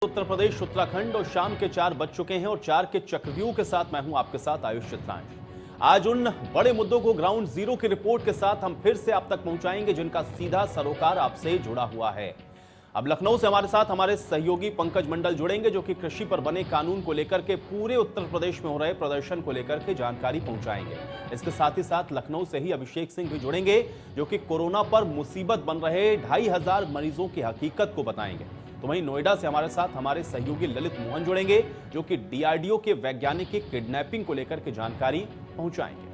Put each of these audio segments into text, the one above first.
उत्तर प्रदेश, उत्तराखंड और शाम के 4 बज चुके हैं और 4 के चक्रव्यूह के साथ मैं हूं आपके साथ आयुष चित्रांश। आज उन बड़े मुद्दों को ग्राउंड जीरो की रिपोर्ट के साथ हम फिर से आप तक पहुंचाएंगे जिनका सीधा सरोकार आपसे जुड़ा हुआ है। अब लखनऊ से हमारे साथ हमारे सहयोगी पंकज मंडल जुड़ेंगे जो कि कृषि पर बने कानून को लेकर के पूरे उत्तर प्रदेश में हो रहे प्रदर्शन को लेकर के जानकारी पहुंचाएंगे। इसके साथ ही साथ लखनऊ से ही अभिषेक सिंह भी जुड़ेंगे जो कि कोरोना पर मुसीबत बन रहे 2500 मरीजों की हकीकत को बताएंगे। तो वहीं नोएडा से हमारे साथ हमारे सहयोगी ललित मोहन जुड़ेंगे जो कि डीआरडीओ के वैज्ञानिक की किडनैपिंग को लेकर के जानकारी पहुंचाएंगे।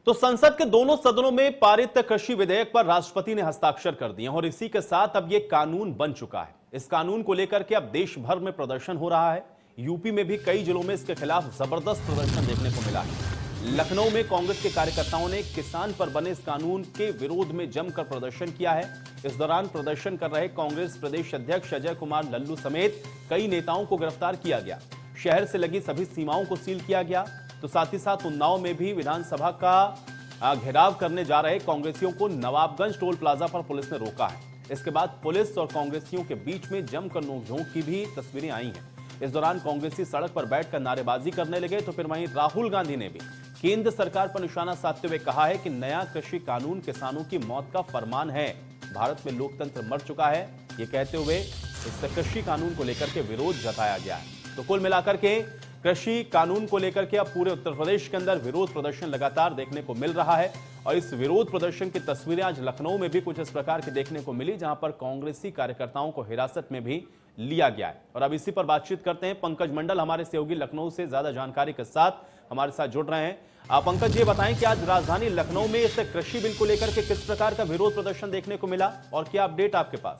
तो संसद के दोनों सदनों में पारित कृषि विधेयक पर राष्ट्रपति ने हस्ताक्षर कर दिए और इसी के साथ अब यह कानून बन चुका है। इस कानून को लेकर के अब देश भर में प्रदर्शन हो रहा है। यूपी में भी कई जिलों में इसके खिलाफ जबरदस्त प्रदर्शन देखने को मिला है। लखनऊ में कांग्रेस के कार्यकर्ताओं ने किसान पर बने इस कानून के विरोध में जमकर प्रदर्शन किया है। इस दौरान प्रदर्शन कर रहे कांग्रेस प्रदेश अध्यक्ष अजय कुमार लल्लू समेत कई नेताओं को गिरफ्तार किया गया। शहर से लगी सभी सीमाओं को सील किया गया। तो साथ ही साथ उन्नाव में भी विधानसभा का घेराव करने जा रहे कांग्रेसियों को नवाबगंज टोल प्लाजा पर पुलिस ने रोका है। इसके बाद पुलिस और कांग्रेसियों के बीच में जमकर नोकझोंक की भी तस्वीरें आई हैं। इस दौरान कांग्रेसी सड़क पर बैठकर नारेबाजी करने लगे। तो फिर वहीं राहुल गांधी ने भी केंद्र सरकार पर निशाना साधते हुए कहा है कि नया कृषि कानून किसानों की मौत का फरमान है। भारत में लोकतंत्र मर चुका है, ये कहते हुए इस कृषि कानून को लेकर के विरोध जताया गया है। तो कुल मिलाकर के कृषि कानून को लेकर के अब पूरे उत्तर प्रदेश के अंदर विरोध प्रदर्शन लगातार देखने को मिल रहा है और इस विरोध प्रदर्शन की तस्वीरें आज लखनऊ में भी कुछ इस प्रकार की देखने को मिली जहां पर कांग्रेसी कार्यकर्ताओं को हिरासत में भी लिया गया है। और अब इसी पर बातचीत करते हैं। पंकज मंडल हमारे सहयोगी लखनऊ से ज्यादा जानकारी के साथ हमारे साथ जुड़ रहे हैं। आप पंकज ये बताएं कि आज राजधानी लखनऊ में इस कृषि बिल को लेकर के किस प्रकार का विरोध प्रदर्शन देखने को मिला और क्या अपडेट आपके पास?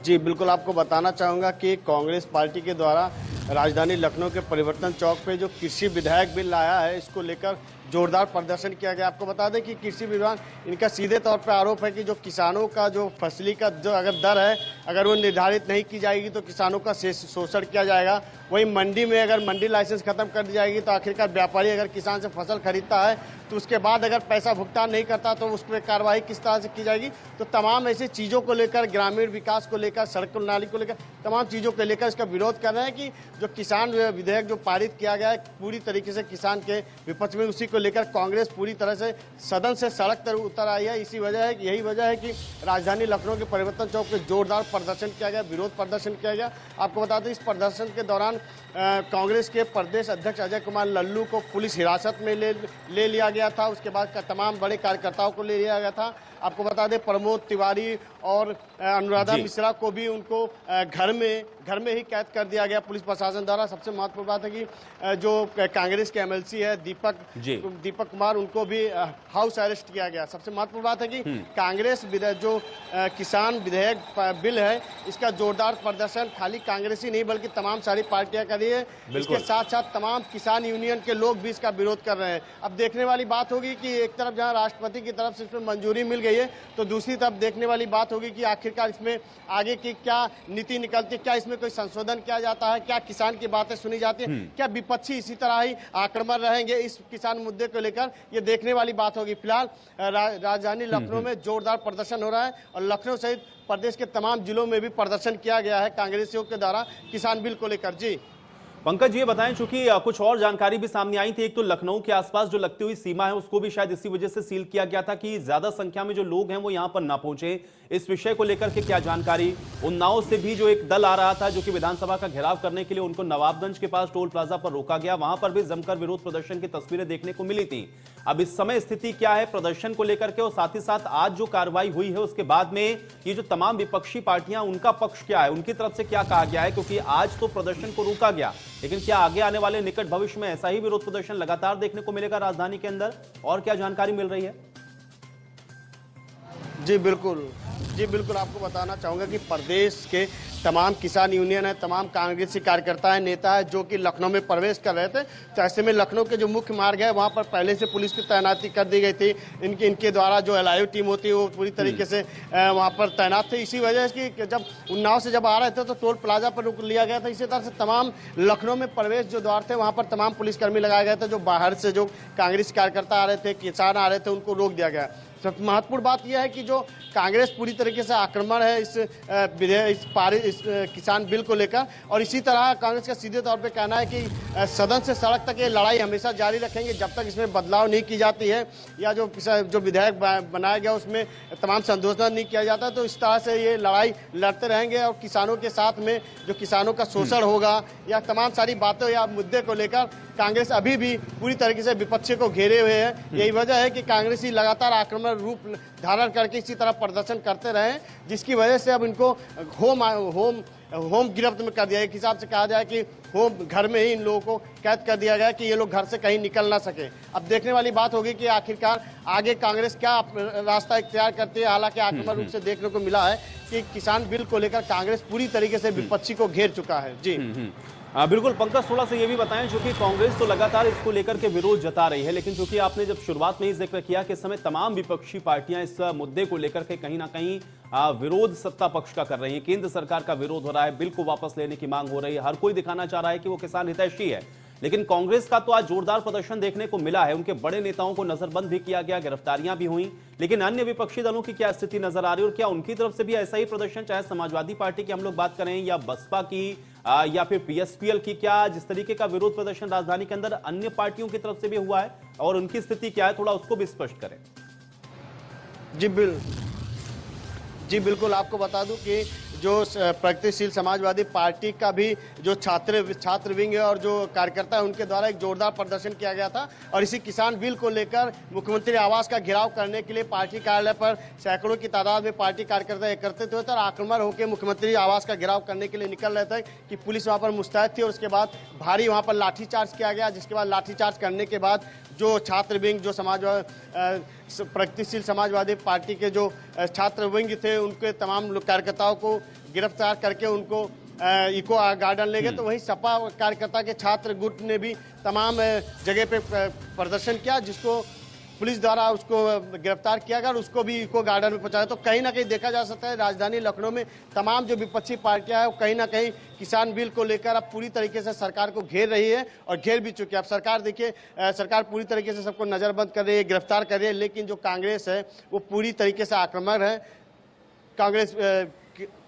जी बिल्कुल, आपको बताना चाहूँगा कि कांग्रेस पार्टी के द्वारा राजधानी लखनऊ के परिवर्तन चौक पे जो कृषि विधायक बिल लाया है इसको लेकर जोरदार प्रदर्शन किया गया। आपको बता दें कि कृषि विभाग इनका सीधे तौर पर आरोप है कि जो किसानों का जो फसली का जो अगर दर है अगर वो निर्धारित नहीं की जाएगी तो किसानों का शोषण किया जाएगा। वहीं मंडी में अगर मंडी लाइसेंस खत्म कर दी जाएगी तो आखिरकार व्यापारी अगर किसान से फसल खरीदता है तो उसके बाद अगर पैसा भुगतान नहीं करता तो उस पर कार्रवाई किस तरह से की जाएगी। तो तमाम ऐसी चीज़ों को लेकर, ग्रामीण विकास को लेकर, सड़क प्रणाली को लेकर, तमाम चीज़ों को लेकर इसका विरोध कर रहे हैं कि जो किसान विधेयक जो पारित किया गया है पूरी तरीके से किसान के विपक्ष में, उसी को लेकर कांग्रेस पूरी तरह से सदन से सड़क पर उतर आई है। यही वजह है कि राजधानी लखनऊ के परिवर्तन चौक पर जोरदार प्रदर्शन किया गया, विरोध प्रदर्शन किया गया। आपको बता दें इस प्रदर्शन के दौरान कांग्रेस के प्रदेश अध्यक्ष अजय कुमार लल्लू को पुलिस हिरासत में ले लिया गया था। उसके बाद तमाम बड़े कार्यकर्ताओं को ले लिया गया था। आपको बता दें प्रमोद तिवारी और अनुराधा मिश्रा को भी उनको घर में ही कैद कर दिया गया पुलिस प्रशासन द्वारा। सबसे महत्वपूर्ण बात है कि जो कांग्रेस के एमएलसी है दीपक कुमार, उनको भी हाउस अरेस्ट किया गया। सबसे महत्वपूर्ण बात है कि कांग्रेस जो किसान विधेयक बिल है इसका जोरदार प्रदर्शन खाली कांग्रेस ही नहीं बल्कि तमाम सारी पार्टियां कर रही है। इसके साथ साथ तमाम किसान यूनियन के लोग भी इसका विरोध कर रहे हैं। अब देखने वाली बात होगी कि एक तरफ जहां राष्ट्रपति की तरफ से इसमें मंजूरी मिल गई है तो दूसरी तरफ देखने वाली बात होगी कि आखिरकार इसमें आगे की क्या नीति निकलती है, क्या इसमें कोई संशोधन किया जाता है, क्या किसान की बातें सुनी जाती है, क्या विपक्षी इसी तरह ही आक्रामक रहेंगे इस किसान मुद्दे को लेकर, ये देखने वाली बात होगी। फिलहाल राजधानी लखनऊ में जोरदार प्रदर्शन हो रहा है और लखनऊ सहित प्रदेश के तमाम जिलों में भी प्रदर्शन किया गया है कांग्रेसियों के द्वारा किसान बिल को लेकर। जी पंकज ये बताएं, चूंकि कुछ और जानकारी भी सामने आई थी। एक तो लखनऊ के आसपास जो लगती हुई सीमा है उसको भी शायद इसी वजह से सील किया गया था कि ज्यादा संख्या में जो लोग हैं वो यहां पर ना पहुंचे। इस विषय को लेकर के क्या जानकारी? उन्नाव से भी जो एक दल आ रहा था जो कि विधानसभा का घेराव करने के लिए, उनको नवाबगंज के पास टोल प्लाजा पर रोका गया। वहां पर भी जमकर विरोध प्रदर्शन की तस्वीरें देखने को मिली थी। अब इस समय स्थिति क्या है प्रदर्शन को लेकर के और साथ ही साथ आज जो कार्रवाई हुई है उसके बाद में ये जो तमाम विपक्षी पार्टियां, उनका पक्ष क्या है, उनकी तरफ से क्या कहा गया है? क्योंकि आज तो प्रदर्शन को रोका गया, लेकिन क्या आगे आने वाले निकट भविष्य में ऐसा ही विरोध प्रदर्शन लगातार देखने को मिलेगा राजधानी के अंदर? और क्या जानकारी मिल रही है? जी बिल्कुल, आपको बताना चाहूँगा कि प्रदेश के तमाम किसान यूनियन है, तमाम कांग्रेसी कार्यकर्ता है, नेता है जो कि लखनऊ में प्रवेश कर रहे थे। तो ऐसे में लखनऊ के जो मुख्य मार्ग है वहाँ पर पहले से पुलिस की तैनाती कर दी गई थी। इनके द्वारा जो एलआईयू टीम होती है वो पूरी तरीके से वहाँ पर तैनात थे। इसी वजह से कि जब उन्नाव से जब आ रहे थे तो टोल प्लाजा पर रुक लिया गया था। इसी तरह से तमाम लखनऊ में प्रवेश जो द्वार थे वहाँ पर तमाम पुलिसकर्मी लगाए गए थे। जो बाहर से जो कांग्रेस कार्यकर्ता आ रहे थे, किसान आ रहे थे, उनको रोक दिया गया। सबसे महत्वपूर्ण बात यह है कि जो कांग्रेस पूरी तरीके से आक्रमण है इस किसान बिल को लेकर, और इसी तरह कांग्रेस का सीधे तौर पे कहना है कि सदन से सड़क तक ये लड़ाई हमेशा जारी रखेंगे जब तक इसमें बदलाव नहीं की जाती है या जो विधेयक बनाया गया उसमें तमाम संशोधन नहीं किया जाता। तो इस तरह से ये लड़ाई लड़ते रहेंगे और किसानों के साथ में जो किसानों का शोषण होगा या तमाम सारी बातों या मुद्दे को लेकर कांग्रेस अभी भी पूरी तरीके से विपक्ष को घेरे हुए है। यही वजह है कि कांग्रेसी लगातार आक्रमण रूप धारण करके इसी तरह प्रदर्शन करते रहे, जिसकी वजह से अब इनको होम गिरफ्त में कर दिया। एक हिसाब से कहा जाए कि होम घर में ही इन लोगों को कैद कर दिया गया कि ये लोग घर से कहीं निकल ना सके। अब देखने वाली बात होगी कि आखिरकार आगे कांग्रेस क्या रास्ता इख्तियार करती है। हालांकि आक्रमण रूप से देखने को मिला है कि किसान बिल को लेकर कांग्रेस पूरी तरीके से विपक्षी को घेर चुका है। जी बिल्कुल पंकज, थोड़ा सा ये भी बताएं, चूंकि कांग्रेस तो लगातार इसको लेकर के विरोध जता रही है, लेकिन चूंकि आपने जब शुरुआत में ही जिक्र किया कि इस समय तमाम विपक्षी पार्टियां इस मुद्दे को लेकर के कहीं ना कहीं विरोध सत्ता पक्ष का कर रही है, केंद्र सरकार का विरोध हो रहा है, बिल को वापस लेने की मांग हो रही है, हर कोई दिखाना चाह रहा है कि वो किसान हितैषी है। लेकिन कांग्रेस का तो आज जोरदार प्रदर्शन देखने को मिला है, उनके बड़े नेताओं को नजरबंद भी किया गया, गिरफ्तारियां भी हुई। लेकिन अन्य विपक्षी दलों की क्या स्थिति नजर आ रही है और क्या उनकी तरफ से भी ऐसा ही प्रदर्शन, चाहे समाजवादी पार्टी की हम लोग बात करें या बसपा की या फिर पीएसपीएल की, क्या जिस तरीके का विरोध प्रदर्शन राजधानी के अंदर अन्य पार्टियों की तरफ से भी हुआ है और उनकी स्थिति क्या है, थोड़ा उसको भी स्पष्ट करें। जी बिल्कुल, आपको बता दूं कि जो प्रगतिशील समाजवादी पार्टी का भी जो छात्र विंग है और जो कार्यकर्ता है उनके द्वारा एक जोरदार प्रदर्शन किया गया था। और इसी किसान बिल को लेकर मुख्यमंत्री आवास का घेराव करने के लिए पार्टी कार्यालय पर सैकड़ों की तादाद में पार्टी कार्यकर्ता एकत्रित हुए थे और आक्रमण होकर मुख्यमंत्री आवास का घेराव करने के लिए निकल रहे थे कि पुलिस वहाँ पर मुस्तैद थी और उसके बाद भारी वहाँ पर लाठीचार्ज किया गया। जिसके बाद लाठीचार्ज करने के बाद जो छात्र विंग, जो प्रगतिशील समाजवादी पार्टी के जो छात्र विंग थे, उनके तमाम कार्यकर्ताओं को गिरफ्तार करके उनको इको गार्डन ले गए। तो वहीं सपा कार्यकर्ता के छात्र गुट ने भी तमाम जगह पे प्रदर्शन किया, जिसको पुलिस द्वारा उसको गिरफ्तार किया गया और उसको भी इको गार्डन में पहुंचाया। तो कहीं ना कहीं देखा जा सकता है राजधानी लखनऊ में तमाम जो विपक्षी पार्टियां हैं वो कहीं ना कहीं किसान बिल को लेकर अब पूरी तरीके से सरकार को घेर रही है और घेर भी चुकी है। अब सरकार देखिए, सरकार पूरी तरीके से सबको नजरबंद कर रही है, गिरफ्तार कर रही है, लेकिन जो कांग्रेस है वो पूरी तरीके से आक्रामक है कांग्रेस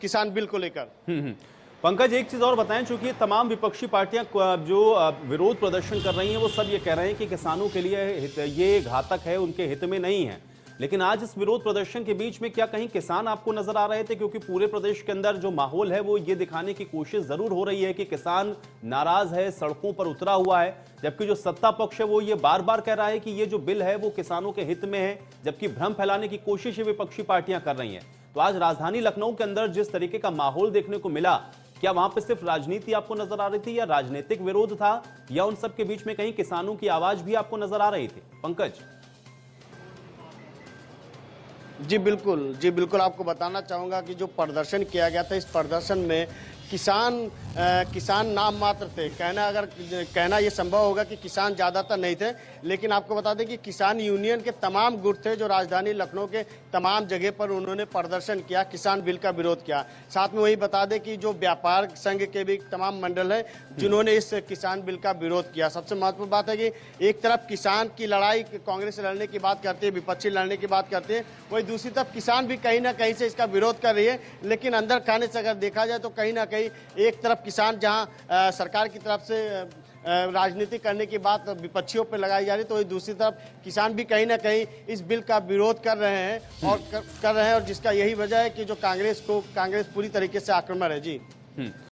किसान बिल को लेकर। पंकज, एक चीज और बताएं, चूंकि तमाम विपक्षी पार्टियां जो विरोध प्रदर्शन कर रही हैं वो सब ये कह रहे हैं कि किसानों के लिए ये घातक है, उनके हित में नहीं है। लेकिन आज इस विरोध प्रदर्शन के बीच में क्या कहीं किसान आपको नजर आ रहे थे? क्योंकि पूरे प्रदेश के अंदर जो माहौल है वो ये दिखाने की कोशिश जरूर हो रही है कि किसान नाराज है, सड़कों पर उतरा हुआ है, जबकि जो सत्ता पक्ष है वो ये बार बार कह रहा है कि ये जो बिल है वो किसानों के हित में है, जबकि भ्रम फैलाने की कोशिश ये विपक्षी पार्टियां कर रही हैं। तो आज राजधानी लखनऊ के अंदर जिस तरीके का माहौल देखने को मिला, क्या वहां पर सिर्फ राजनीति आपको नजर आ रही थी या राजनीतिक विरोध था, या उन सब के बीच में कहीं किसानों की आवाज भी आपको नजर आ रही थी? पंकज जी बिल्कुल आपको बताना चाहूँगा कि जो प्रदर्शन किया गया था, इस प्रदर्शन में किसान नाम मात्र थे। कहना ये संभव होगा कि किसान ज़्यादातर नहीं थे, लेकिन आपको बता दें कि किसान यूनियन के तमाम गुट थे जो राजधानी लखनऊ के तमाम जगह पर उन्होंने प्रदर्शन किया, किसान बिल का विरोध किया। साथ में वही बता दें कि जो व्यापार संघ के भी तमाम मंडल हैं जिन्होंने इस किसान बिल का विरोध किया। सबसे महत्वपूर्ण बात है कि एक तरफ किसान की लड़ाई कांग्रेस लड़ने की बात करती है, विपक्षी लड़ने की बात करती है, वही दूसरी तरफ किसान भी कहीं ना कहीं से इसका विरोध कर रही है। लेकिन अंदर खाने से अगर देखा जाए तो कहीं ना कहीं एक तरफ किसान जहां सरकार की तरफ से राजनीति करने की बात विपक्षियों पर लगाई जा रही है, तो दूसरी तरफ किसान भी कहीं ना कहीं इस बिल का विरोध कर रहे हैं और जिसका यही वजह है कि जो कांग्रेस पूरी तरीके से आक्रामक है। जी